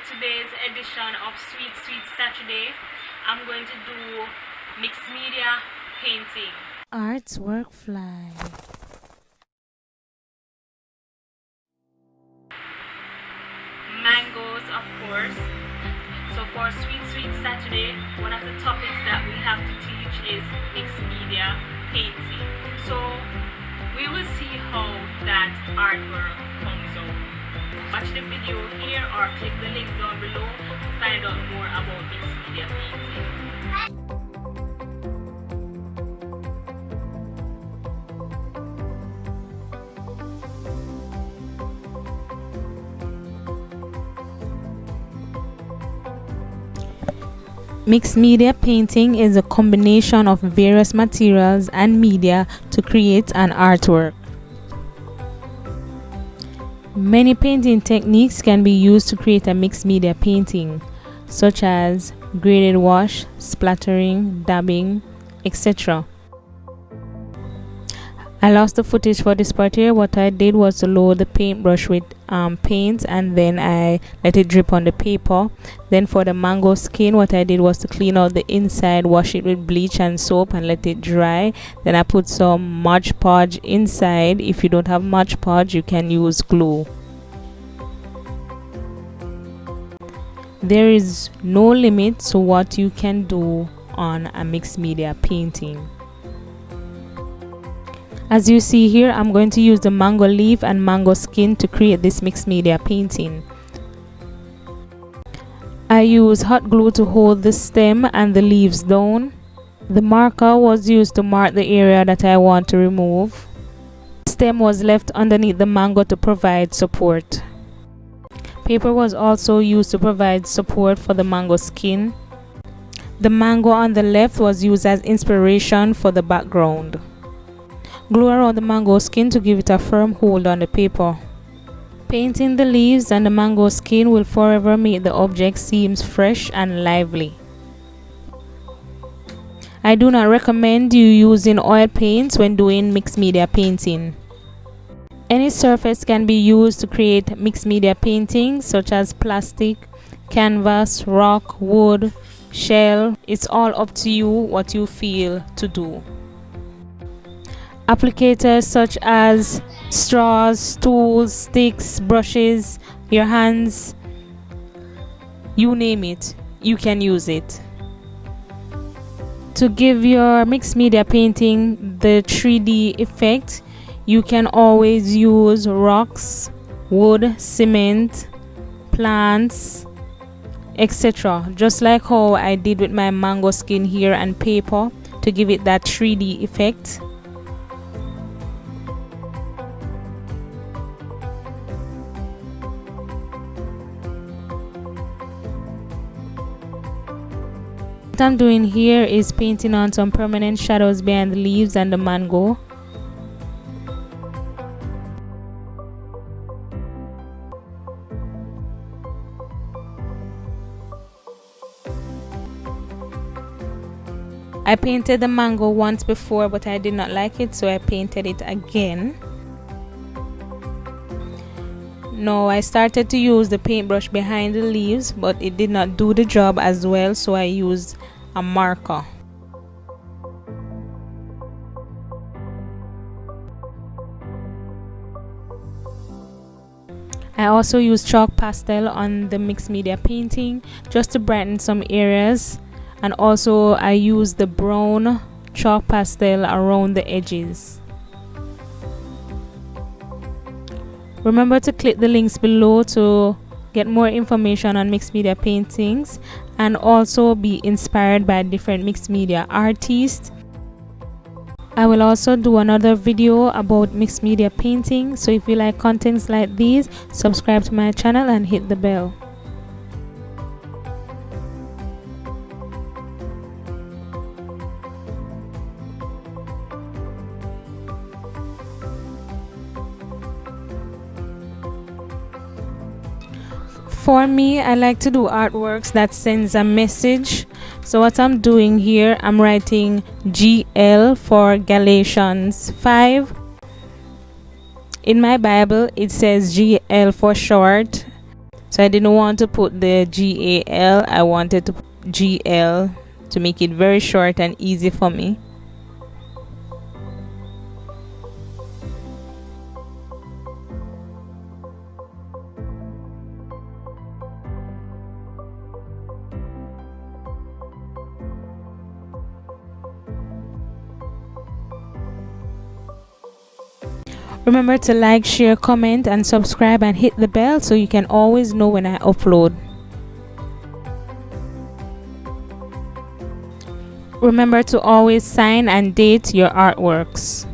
today's edition of Sweet Sweet Saturday, I'm going to do mixed media painting. Arts Workfly. Mangoes, of course. So for Sweet Sweet Saturday, one of the topics that we have to teach is mixed media painting. So we will see how that artwork comes out. Watch the video here or click the link down below to find out more about mixed media painting. Mixed media painting is a combination of various materials and media to create an artwork. Many painting techniques can be used to create a mixed media painting, such as graded wash, splattering, dabbing, etc. I lost the footage for this part here. What I did was to load the paintbrush with paint, and then I let it drip on the paper. Then for the mango skin, what I did was to clean out the inside, wash it with bleach and soap and let it dry. Then I put some Mod Podge inside. If you don't have Mod Podge, you can use glue. There is no limit to what you can do on a mixed media painting. As you see here, I'm going to use the mango leaf and mango skin to create this mixed media painting. I use hot glue to hold the stem and the leaves down. The marker was used to mark the area that I want to remove. The stem was left underneath the mango to provide support. Paper was also used to provide support for the mango skin. The mango on the left was used as inspiration for the background. Glue around the mango skin to give it a firm hold on the paper. Painting the leaves and the mango skin will forever make the object seem fresh and lively. I do not recommend you using oil paints when doing mixed media painting. Any surface can be used to create mixed media paintings, such as plastic, canvas, rock, wood, shell. It's all up to you what you feel to do. Applicators such as straws, tools, sticks, brushes, your hands, you name it, you can use it. To give your mixed media painting the 3D effect, you can always use rocks, wood, cement, plants, etc. Just like how I did with my mango skin here and paper to give it that 3D effect. What I'm doing here is painting on some permanent shadows behind the leaves and the mango. I painted the mango once before, but I did not like it, so I painted it again. Now I started to use the paintbrush behind the leaves, but it did not do the job as well, so I used a marker. I also used chalk pastel on the mixed media painting just to brighten some areas, and also I used the brown chalk pastel around the edges. Remember to click the links below to get more information on mixed media paintings and also be inspired by different mixed media artists. I will also do another video about mixed media painting, so if you like contents like these, subscribe to my channel and hit the bell. For me, I like to do artworks that sends a message. So what I'm doing here, I'm writing GL for Galatians 5. In my Bible, it says GL for short. So I didn't want to put the GAL, I wanted to put GL to make it very short and easy for me. Remember to like, share, comment and subscribe and hit the bell so you can always know when I upload. Remember to always sign and date your artworks.